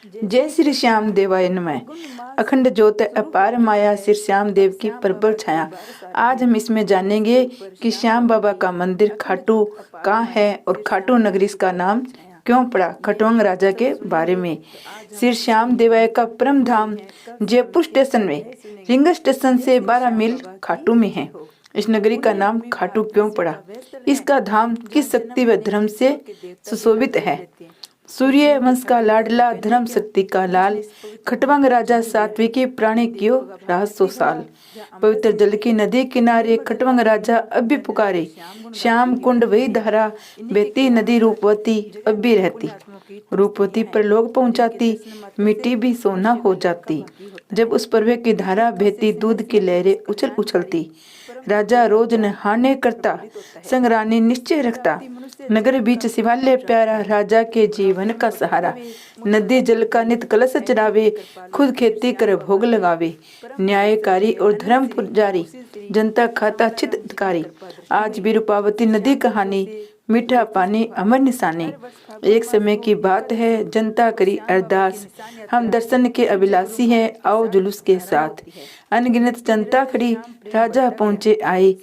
जय श्री श्याम देवाय नमः। अखंड ज्योत अपार माया श्री श्याम देव की प्रबल छाया। आज हम इसमें जानेंगे कि श्याम बाबा का मंदिर खाटू कहाँ है और खाटू नगरी इसका नाम क्यों पड़ा। खटवंग राजा के बारे में। श्री श्याम देवाय का परम धाम जयपुर स्टेशन में, रिंग स्टेशन से 12 मील खाटू में है। इस नगरी का नाम खाटू क्यों पड़ा? इसका धाम किस शक्ति व धर्म से सुशोभित है? सूर्य वंश का लाडला, धर्म शक्ति का लाल, खटवंग राजा सात्विकी प्राणी क्यों रहा 100 साल। पवित्र जल की नदी किनारे खटवंग राजा अब भी पुकारे, श्याम कुंड वही धारा, बहती नदी रूपवती अब भी रहती। रूपवती पर लोग पहुंचाती, मिट्टी भी सोना हो जाती। जब उस पर्वे की धारा बहती, दूध की लहरें उछल उछलती। राजा रोज नहाने करता, संग रानी निश्चय रखता। नगर बीच शिवालय प्यारा, राजा के जीवन का सहारा। नदी जल का नित कलश चढ़ावे, खुद खेती कर भोग लगावे। न्यायकारी और धर्म पुजारी, जनता खाता चित्तकारी। आज भी रूपावती नदी कहानी, मीठा पानी अमर निशानी। एक समय की बात है, जनता करी अरदास, हम दर्शन के अभिलाषी हैं, आओ जुलूस के साथ। अनगिनत जनता खड़ी, राजा पहुँचे आए,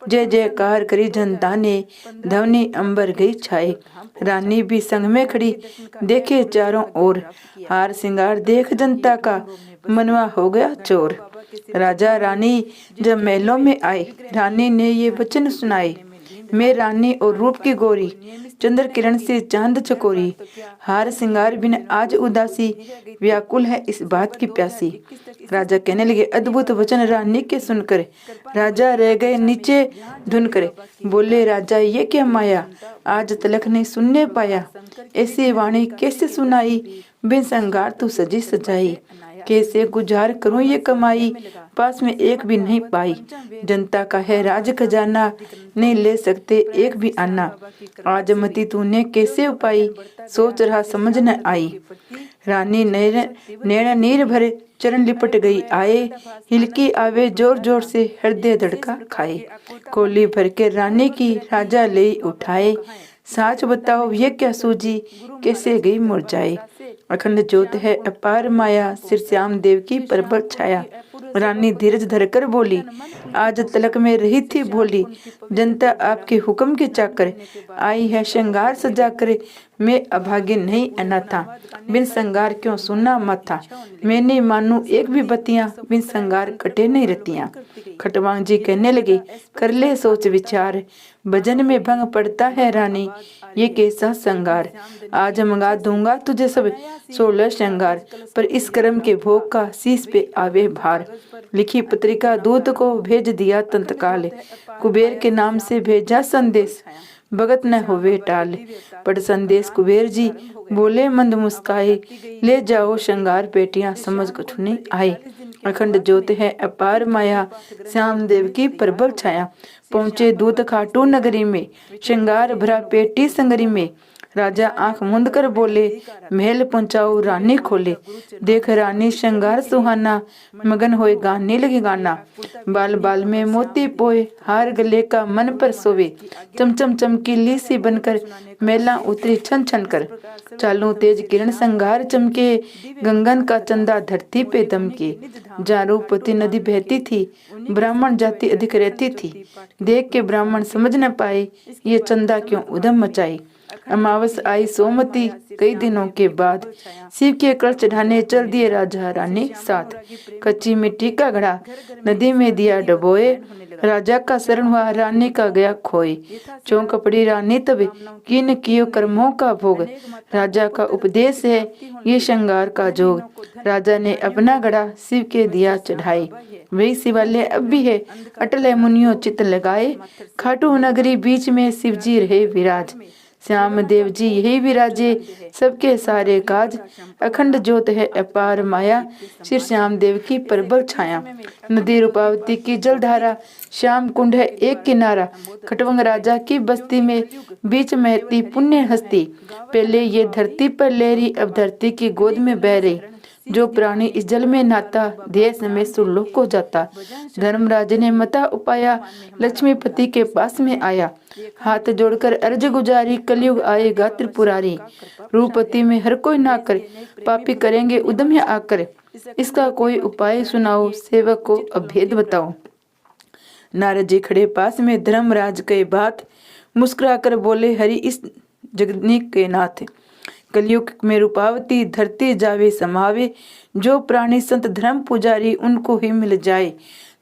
जय जयकार करी जनता ने, ध्वनि अंबर गई छाए। रानी भी संग में खड़ी, देखे चारों ओर, हार श्रृंगार देख जनता का, मनवा हो गया चोर। राजा रानी जब महलों में आए, रानी ने ये वचन सुनाए, मैं रानी और रूप की गोरी, चंद्र किरण से चांद चकोरी। हार श्रृंगार बिन आज उदासी, व्याकुल है इस बात की प्यासी। राजा कहने लगे अद्भुत वचन रानी के सुनकर, राजा रह गए नीचे धुन कर। बोले राजा ये क्या माया, आज तलक नहीं सुनने पाया। ऐसी वाणी कैसे सुनाई, बिन श्रृंगार तू सजी सजाई। कैसे गुजार करूं ये कमाई, पास में एक भी नहीं पाई। जनता का है राज खजाना, नहीं ले सकते एक भी आना। आज मती तूने कैसे उपाई, सोच रहा समझ न आई। रानी नैना नीर भरे, चरण लिपट गई आए। हिलकी आवे जोर जोर से, हृदय धड़का खाए। कोली भर के रानी की, राजा ले उठाए। साच बताओ ये क्या सूझी, कैसे गई मुरझाए। अखंड ज्योत है अपार माया, श्री श्याम देव की प्रबल छाया। रानी धीरज धरकर बोली, आज तलक में रही थी भोली। जनता आपके हुक्म के चाकर, आई है श्रृंगार सजा कर। मैं अभागी नहीं अनाथा, बिन श्रृंगार क्यों सुनना माथा। मैं नहीं मानू एक भी बतियां, बिन श्रृंगार कटे नहीं रतियां। खटवांग जी कहने लगे, कर ले सोच विचार, भजन में भंग पड़ता है रानी, ये कैसा श्रृंगार। आज मंगा दूंगा तुझे सब 16 श्रृंगार, पर इस कर्म के भोग का शीश पे आवे भार। लिखी पत्रिका दूत को भेज दिया तंतकाल, कुबेर के नाम से भेजा संदेश, भगत न होवे टाल। पढ़ संदेश कुबेर जी, बोले मंद मुस्काए, ले जाओ श्रृंगार पेटियां, समझ कुछ नहीं आई। अखंड ज्योत है अपार माया, श्याम देव की प्रबल छाया। पहुँचे दूत खाटू नगरी में, श्रृंगार भरा पेटी संगरी में। राजा आंख मूंद कर बोले, महल पहुंचाओ रानी खोले। देख रानी श्रृंगार सुहाना, मगन होए गाने लगे गाना। बाल बाल में मोती पोए, हार गले का मन पर सोवे। चमचम चमकीली सी बनकर, मेला उतरी छन छन कर। चालू तेज किरण संगार चमके, गंगन का चंदा धरती पे दमके। जहाँ रूपवती नदी बहती थी, ब्राह्मण जाति अधिक रहती थी। देख के ब्राह्मण समझ न पाए, ये चंदा क्यों उधम मचाई। अमावस आई सोमती, कई दिनों के बाद, शिव के कलश चढ़ाने चल दिए राजा रानी साथ। कच्ची मिट्टी का घड़ा नदी में दिया डबोए, राजा का शरण हुआ रानी का गया खोए। चौंक पड़ी रानी तब, किन कियो कर्मों का भोग। राजा का उपदेश है ये श्रृंगार का जोग। राजा ने अपना घड़ा शिव के दिया चढ़ाए, वही शिवालय अब भी है, अटल है मुनियों चित्त लगाए। खाटू नगरी बीच में शिव जी रहे विराज, श्याम देव जी यही विराजे, सबके सारे काज। अखंड ज्योत है अपार माया, श्री श्याम देव की प्रबल छाया। नदी रूपावती की जलधारा, श्याम कुंड है एक किनारा। खटवंग राजा की बस्ती में, बीच महती पुण्य हस्ती। पहले ये धरती पर लहरी, अब धरती की गोद में बह रही। जो प्राणी इस जल में नहाता देह समेत सुरलोक को जाता। धर्मराज ने मता उपाया, लक्ष्मीपति के पास में आया, हाथ जोड़कर अर्ज गुजारी, कलयुग आएगा त्रिपुरारी। रूपति में हर कोई ना कर, पापी करेंगे उद्यम यहाँ आकर। इसका कोई उपाय सुनाओ, सेवक को अभेद बताओ। नारद जी खड़े पास में, धर्मराज के बात मुस्कुराकर बोले, हरि इस जगनीक के नाथ। कलयुग में रूपावती धरती जावे समावे, जो प्राणी संत धर्म पुजारी उनको ही मिल जाए।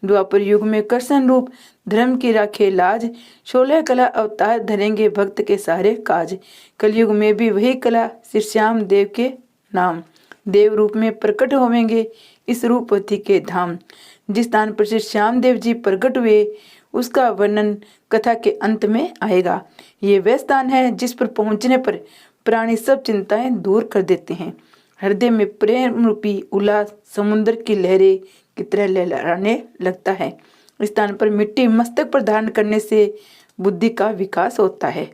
द्वापर युग में कृष्ण रूप धर्म की राखे लाज, 16 कला अवतार धरेंगे भक्त के सारे काज। कलयुग में भी वही कला श्री श्याम देव के नाम, देव रूप में प्रकट होवेंगे इस रूपवती के धाम। जिस स्थान पर श्री श्याम देव जी प्रकट हुए उसका वर्णन कथा के अंत में आएगा। ये वह स्थान है जिस पर पहुंचने पर प्राणी सब चिंताएं दूर कर देते हैं। हृदय में प्रेम रूपी उल्लास समुद्र की लहरें की तरह लहराने लगता है। इस स्थान पर मिट्टी मस्तक पर धारण करने से बुद्धि का विकास होता है।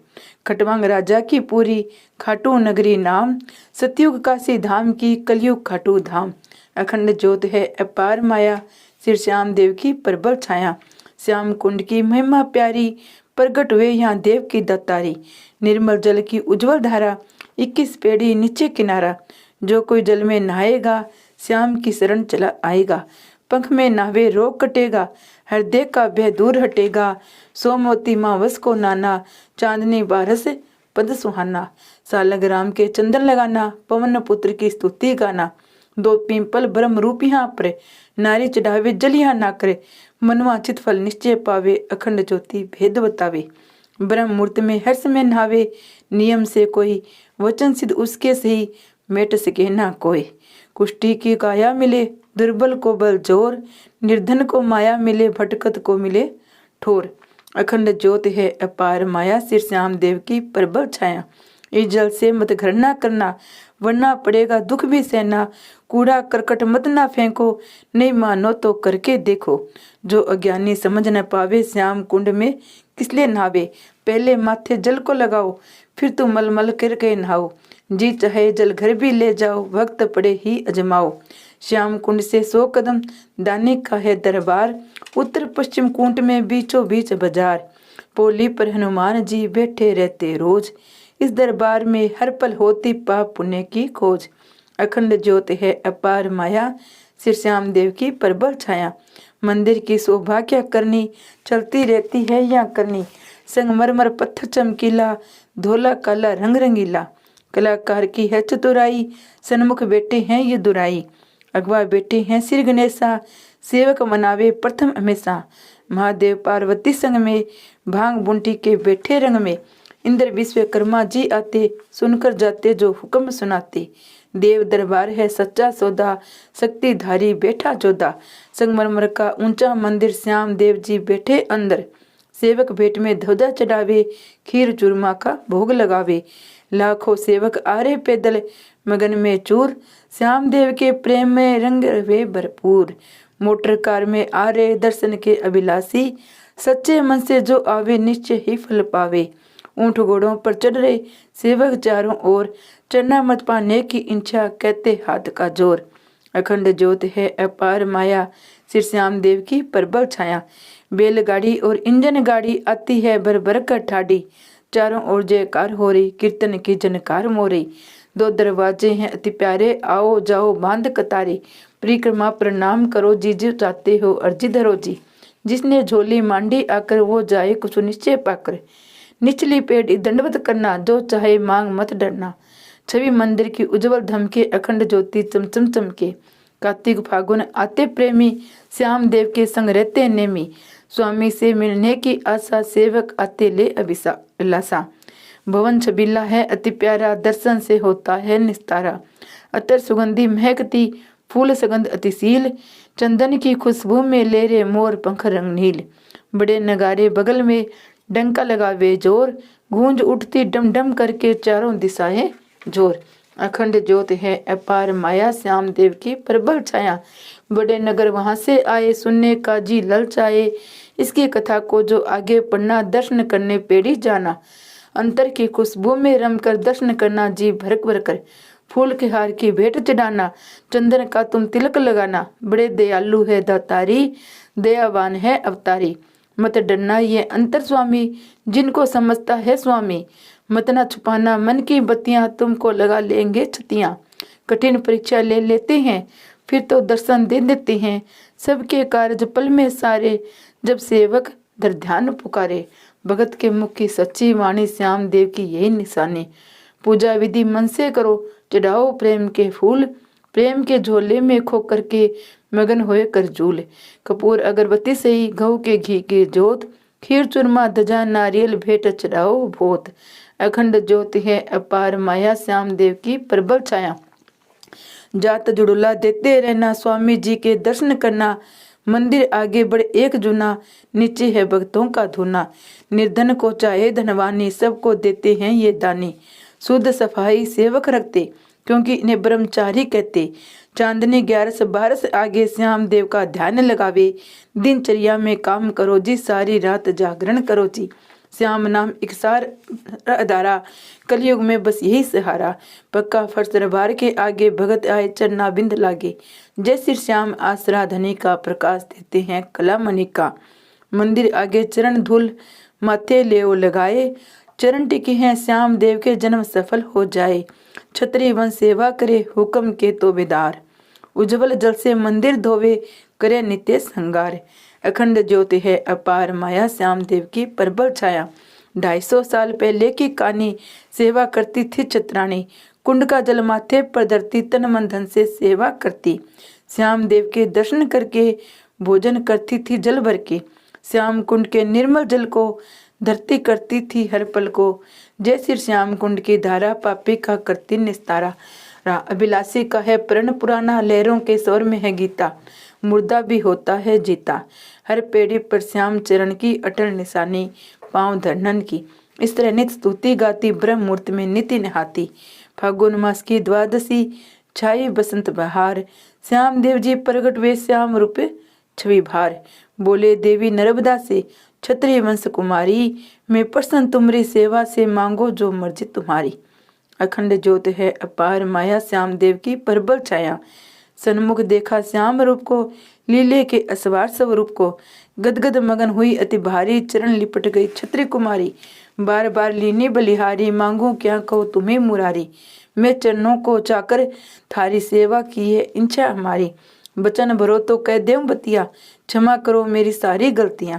खटवांग राजा की पूरी खाटू नगरी नाम, सतयुग काशी धाम की कलयुग खाटू धाम। अखंड ज्योत है अपार माया, श्री श्याम देव की प्रबल छाया। श्याम कुंड की महिमा प्यारी, प्रगट हुए यहाँ देव की दत्तारी। निर्मल जल की उज्जवल धारा, 21 पेड़ी नीचे किनारा। जो कोई जल में नहाएगा श्याम की शरण चला आएगा। पंख में नावे रोग कटेगा, हृदय का भय दूर हटेगा। सोमवती मावस को नाना, चांदनी बारस पद सुहाना। सालग्राम के चंदन लगाना, पवन पुत्र की स्तुति गाना। 2 पिंपल ब्रह्म रूप यहाँ पर, नारी चढ़ावे जल यहाँ ना करे। मनवांछित फल निश्चय पावे, अखंड ज्योति भेद बतावे। ब्रह्म मूर्त में हर्ष में नहावे, नियम से कोई वचन सिद्ध उसके सही, मेट सके ना कोई। कुष्ठी की काया मिले, दुर्बल को बल जोर। निर्धन को माया मिले, भटकत को मिले ठोर। अखंड ज्योत है अपार माया, श्री श्याम देव की प्रबल छाया। इस जल से मत घृणा करना, वरना पड़ेगा दुख भी सहना। कूड़ा करकट मत ना फेंको, नहीं मानो तो करके देखो। जो अज्ञानी समझ न पावे, श्याम कुंड में किसलिए नहावे। पहले माथे जल को लगाओ, फिर तुम मलमल करके नहाओ। जी चाहे जल घर भी ले जाओ, भक्त पड़े ही अजमाओ। श्याम कुंड से 100 कदम दानी का है दरबार, उत्तर पश्चिम कूट में बीचों बीच बाजार। पोली पर हनुमान जी बैठे रहते रोज, इस दरबार में हर पल होती पाप पुण्य की खोज। अखंड ज्योत है अपार माया, श्री श्याम देव की प्रबल छाया। मंदिर की शोभा क्या करनी, चलती रहती है यहाँ करनी। संगमरमर पत्थर चमकीला, धोला काला रंग रंगीला। कलाकार की है चतुराई, सन्मुख बेटे हैं ये दुराई। अगवा बेटे हैं श्री गणेशा, सेवक मनावे प्रथम हमेशा। महादेव पार्वती संग में, भांग बुंटी के बैठे रंग में। इंद्र विश्वकर्मा जी आते, सुनकर जाते जो हुक्म सुनाते। देव दरबार है सच्चा सौदा, शक्तिधारी बैठा जोधा। संगमरमर का ऊंचा मंदिर, श्याम देव जी बैठे अंदर। सेवक भेंट में ध्वजा चढ़ावे, खीर चूरमा का भोग लगावे। लाखों सेवक आ रहे पैदल, मगन में चूर। श्याम देव के प्रेम में रंग वे भरपूर। मोटर कार में आ रहे दर्शन के अभिलाषी, सच्चे मन से जो आवे निश्चय ही फल पावे। ऊंट घोड़ों पर चढ़ रहे सेवक चारों ओर, चढ़ना मत पाने की इच्छा कहते हाथ का जोर। अखंड ज्योत है अपार माया, श्री श्याम देव की प्रबल छाया। बैलगाड़ी और इंजन गाड़ी आती है भर भर कर ठाडी। चारों ओर जयकार हो रही, कीर्तन की जनकार मोरी। 2 दरवाजे हैं अति प्यारे, आओ जाओ बांध कतारे। परिक्रमा प्रणाम करो, जी जो चाहते हो अर्जी धरो जी। जिसने झोली मांडी आकर, वो जाए कुछ निश्चय पाकर। निचली पेट दंडवत करना, जो चाहे मांग मत डरना। छवि मंदिर की उज्जवल धमके, अखंड ज्योति चमचम चमके। कार्तिक फागुन आते प्रेमी, श्याम देव के संग रहते नेमी। स्वामी से मिलने की आशा, सेवक आते ले अभिलाषा। भवन छबीला है अति प्यारा, दर्शन से होता है निस्तारा। अतर सुगंधी महकती, फूल सुगंध अतिशील। चंदन की खुशबू में ले रे मोर पंख रंग नील। बड़े नगारे बगल में, डंका लगावे जोर। गूंज उठती डम डम करके, चारों दिशाएं जोर। अखंड ज्योत है अपार माया, श्याम देव की प्रबल छाया। बड़े नगर वहां से आए, सुनने का जी ललचाए। इसकी कथा को जो आगे पढ़ना, दर्शन करने पेड़ी जाना। अंतर की खुशबू में रम कर दर्शन करना, जी भरक भर कर। फूल के हार की भेंट चढ़ाना, चंदन का तुम तिलक लगाना। बड़े दयालु है दातारी, दयावान है अवतारी। मत डरना ये अंतर स्वामी, जिनको समझता है स्वामी। मत ना छुपाना मन की बत्तियां, तुमको लगा लेंगे छतियां। कठिन परीक्षा ले लेते हैं, फिर तो दर्शन दे देते हैं। सबके कार्य पल में सारे, जब सेवक दर ध्यान पुकारे। भगत के मुख की सच्ची वाणी, श्याम देव की यही निशानी। पूजा विधि मन से करो, चढ़ाओ प्रेम के फूल। प्रेम के झोले में खो करके मगन होए कर झूल। कपूर अगरबत्ती से ही, घऊ के घी की जोत। खीर चूरमा ध्वजा नारियल भेंट चढ़ाओ भोत। अखंड ज्योति है अपार माया, श्याम देव की प्रबल छाया। जात जुड़ुला देते रहना, स्वामी जी के दर्शन करना। मंदिर आगे बड़े एक जुना, नीचे है भक्तों का धुना। निर्धन को चाहे धनवानी, सबको देते हैं ये दानी। शुद्ध सफाई सेवक रखते, क्योंकि इन्हें ब्रह्मचारी कहते। चांदनी 11-12 आगे, श्याम देव का ध्यान लगावे। दिनचर्या में काम करो जी, सारी रात जागरण करो जी। श्याम नाम इकसार अधारा, कलयुग में बस यही सहारा। पक्का फर्श दरबार के आगे, भगत आए चरना बिंद लागे। जय श्री श्याम आसरा धनी का, प्रकाश देते हैं कला मणि का। मंदिर आगे चरण धूल, माथे लेओ लगाए। चरण टिके हैं श्याम देव के, जन्म सफल हो जाए। छत्री वंश सेवा करे, हुक्म के तो बेदार। उज्जवल जल से मंदिर धोवे, करे नित्य श्रृंगार। अखंड ज्योति है अपार माया, श्याम देव की प्रबल छाया। 250 साल पहले की कहानी, सेवा करती थी छत्राणी। कुंड का जल माथे पर धरती, तन मन धन से सेवा करती। श्याम देव के दर्शन करके भोजन करती थी जल भर के। श्याम कुंड के निर्मल जल को धरती करती थी हर पल को। जय श्री श्याम कुंड की धारा, पापी का करती निस्तारा। अभिलाषी का है प्रण पुराना, लहरों के स्वर में है गीता। मुर्दा भी होता है जीता, हर पेड़ी पर श्याम चरण की अटल निशानी। पांव धरनन की, इस तरह नित्य स्तुति गाती, ब्रह्म मुहूर्त में नित्य नहाती। फागुन मास की द्वादशी, छाई बसंत बहार। श्याम देव जी प्रगट वे, श्याम रूप छवि भार। बोले देवी नर्मदा से, क्षत्रिय वंश कुमारी। मैं प्रसन्न तुम्हारी सेवा से, मांगो जो मर्जी तुम्हारी। अखंड ज्योत है अपार माया, श्याम देव की प्रबल छाया। सन्मुख देखा श्याम रूप को, लीले के असवार स्वरूप को। गदगद मगन हुई अति भारी, चरण लिपट गई क्षत्रिय कुमारी। बार बार लीनी बलिहारी, मांगू क्या कहो तुम्हें मुरारी। मैं चरणों को चाकर, थारी सेवा की है इच्छा हमारी। बचन भरो तो कह देव बतिया, क्षमा करो मेरी सारी गलतियां।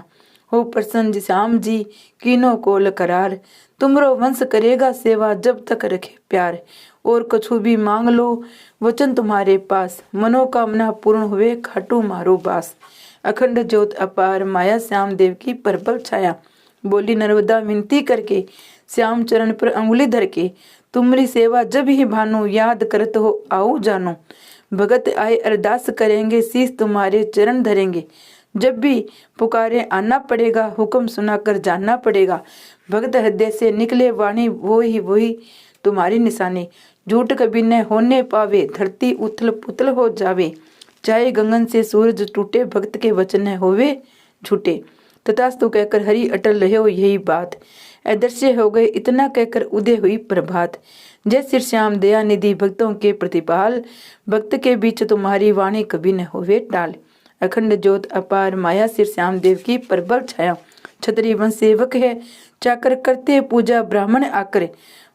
हो प्रसन्न श्याम जी, कीनों को करार। तुमरो वंश करेगा सेवा, जब तक रखे प्यार। और कछु भी मांग लो, वचन तुम्हारे पास। मनोकामना पूर्ण हुए, खाटू मारो बास। अखंड ज्योत अपार माया, श्याम देव की प्रबल छाया। बोली नर्मदा विनती करके, श्याम चरण पर अंगुली धर के। तुम्हारी सेवा जब ही भानु, याद करत हो आओ जानो। भगत आए अरदास करेंगे, शीश तुम्हारे चरण धरेंगे। जब भी पुकारे आना पड़ेगा, हुक्म सुनाकर जानना पड़ेगा। भगत हृदय से निकले वाणी, वो ही तुम्हारी निशानी। झूठ कभी न होने पावे, धरती उथल पुथल हो जावे। चाहे गगन से सूरज टूटे, भक्त के वचन न होवे झूठे। तथास्तु कहकर हरि अटल रहे हो यही बात। अदृश्य हो गए इतना कहकर उदय हुई प्रभात। जय श्री श्याम दया निधि, भक्तों के प्रतिपाल। भक्त के बीच तुम्हारी वाणी कभी न होवे टाल। अखंड ज्योत अपार माया, श्री श्याम देव की प्रबल छाया। क्षत्रिय वंश सेवक है, चाकर करते पूजा ब्राह्मण आकर।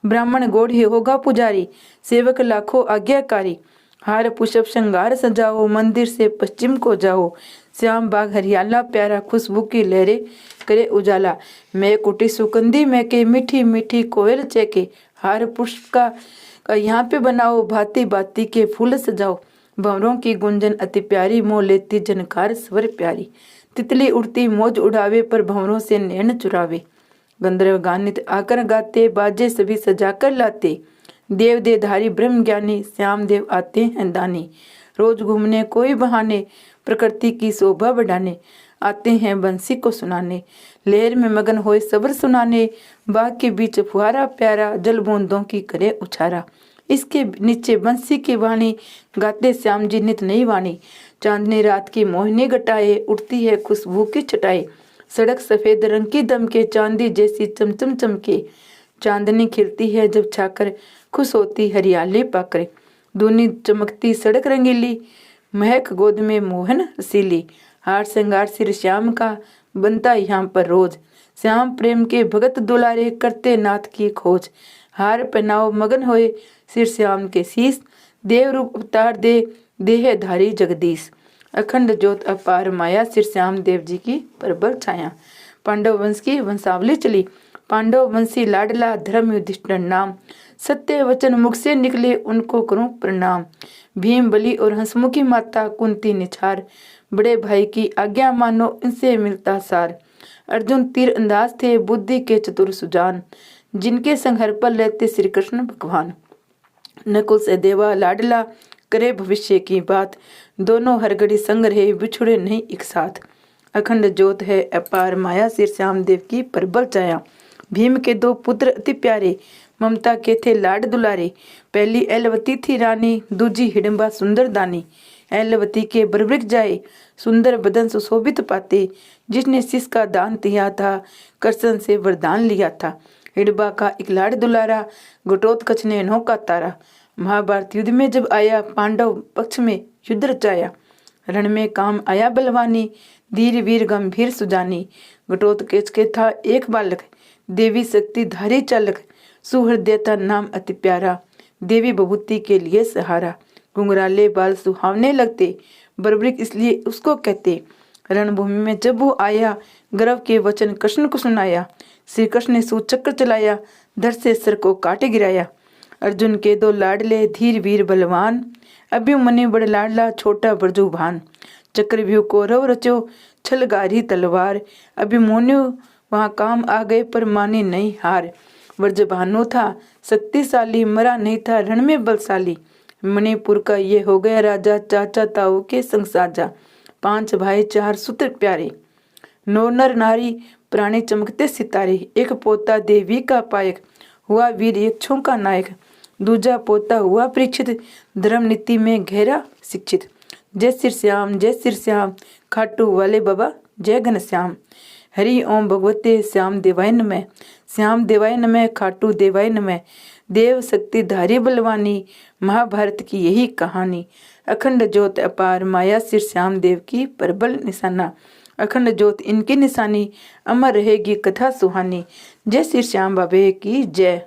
ब्राह्मण गौड़ ही होगा पुजारी, सेवक लाखों आज्ञाकारी। हार पुष्प श्रृंगार सजाओ, मंदिर से पश्चिम को जाओ। श्याम बाग हरियाला प्यारा, खुशबू की लहरें करे उजाला। मैं कुटी सुगंधी में के, मीठी मीठी कोयल चेके। हार पुष्प का यहाँ पे बनाओ, भांति भांति के फूल सजाओ। भंवरों की गुंजन अति प्यारी, मोह लेती जनकार स्वर प्यारी। तितली उड़ती मौज उड़ावे, पर भंवरों से नैन चुरावे। गंधर्व गानित आकर गाते, बाजे सभी सजाकर लाते। देव देधारी ब्रह्म ज्ञानी, श्याम देव आते हैं दानी। रोज घूमने कोई बहाने, प्रकृति की शोभा बढ़ाने। आते हैं बंसी को सुनाने, लहर में मगन होए सबर सुनाने। बाग के बीच फुहारा प्यारा, जल बूंदों की करे उछारा। इसके नीचे बंसी की वाणी, गाते श्याम जी नित नई वाणी। चांदनी रात की मोहिनी घटाए, उठती है खुशबू की छटाए। सड़क सफेद रंग की दमके, चांदी जैसी चमचम चमके। चांदनी खिलती है जब छाकर, खुश होती हरियाली पाकर। दूनी चमकती सड़क रंगीली, महक गोद में मोहन हसीली। हार श्रृंगार सिर श्याम का बनता यहाँ पर रोज। श्याम प्रेम के भगत दुलारे, करते नाथ की खोज। हार पहनाओ मगन होए सिर श्याम के शीस, देव रूप अवतार दे देहधारी जगदीश। अखंड ज्योत अपार माया, सिर श्याम देव जी की प्रबल छाया। पांडव वंश की वंशावली चली, पांडव वंशी लाडला धर्म युधिष्ठिर नाम। सत्य वचन मुख से निकले, उनको करूं प्रणाम। भीम बलि और हंसमुखी माता कुंती निछार, बड़े भाई की आज्ञा मानो इनसे मिलता सार। अर्जुन तीर अंदाज थे, बुद्धि के चतुर सुजान, जिनके संग हर पल लेते श्री कृष्ण भगवान। नकुल से देवा लाडला, करे भविष्य की बात, दोनों हर घड़ी संग रहे, बिछुड़े नहीं एक साथ। अखंड ज्योत है अपार माया, सिर श्याम देव की प्रबल छाया। भीम के दो पुत्र अति प्यारे, ममता के थे लाड दुलारे। पहली ऐलवती थी रानी, दूजी हिडम्बा सुंदर दानी। ऐलवती के बरवृक जाए, सुंदर बदन सुशोभित पाते, जिसने शिष का दान दिया था, कृष्ण से वरदान लिया था। हिडम्बा का एक लाड दुलारा, घटोत्कच ने नौका तारा। महाभारत युद्ध में जब आया, पांडव पक्ष में युद्ध रचाया। रण में काम आया बलवानी, धीर वीर गंभीर सुजानी। घटोत्कच के था एक बालक, देवी शक्ति धारी चालक। सुहृदयता नाम अति प्यारा, देवी बभूति के लिए सहारा। घुंघराले बाल सुहावने लगते, बर्बरिक इसलिए उसको कहते। रणभूमि में जब वो आया, गर्व के वचन कृष्ण को सुनाया। श्री कृष्ण ने सुचक्र चलाया, धड़ से सर को काटे गिराया। अर्जुन के दो लाडले, धीर वीर बलवान। अभिमन्यु बड़ लाडला, छोटा बरजू भान। चक्रव्यूह को रव रचो, छलगारी तलवार। अभिमन्यु वहां काम आ गए, पर मानी नहीं हार। व्रजभानु था शक्तिशाली, मरा नहीं था रण में बलशाली। मणिपुर का ये हो गया राजा, चाचा ताऊ के संग साजा। 5 भाई 4 सुत्र प्यारे, 9 नर नारी, प्राणी चमकते सितारे। एक पोता देवी का पायक, हुआ वीर यक्षों का नायक। दूजा पोता हुआ परीक्षित, धर्म नीति में गहरा शिक्षित। जय श्री श्याम, जय श्री श्याम, खाटू वाले बाबा जय घनश्याम। हरि ओम भगवते श्याम देवाय नमः, श्याम देवाय नमः, खाटू देवाय नमः। देव शक्ति धारी बलवानी, महाभारत की यही कहानी। अखंड ज्योत अपार माया, सिर श्याम देव की प्रबल निशाना। अखंड ज्योत इनकी निशानी, अमर रहेगी कथा सुहानी। जय श्री श्याम बाबे की जय।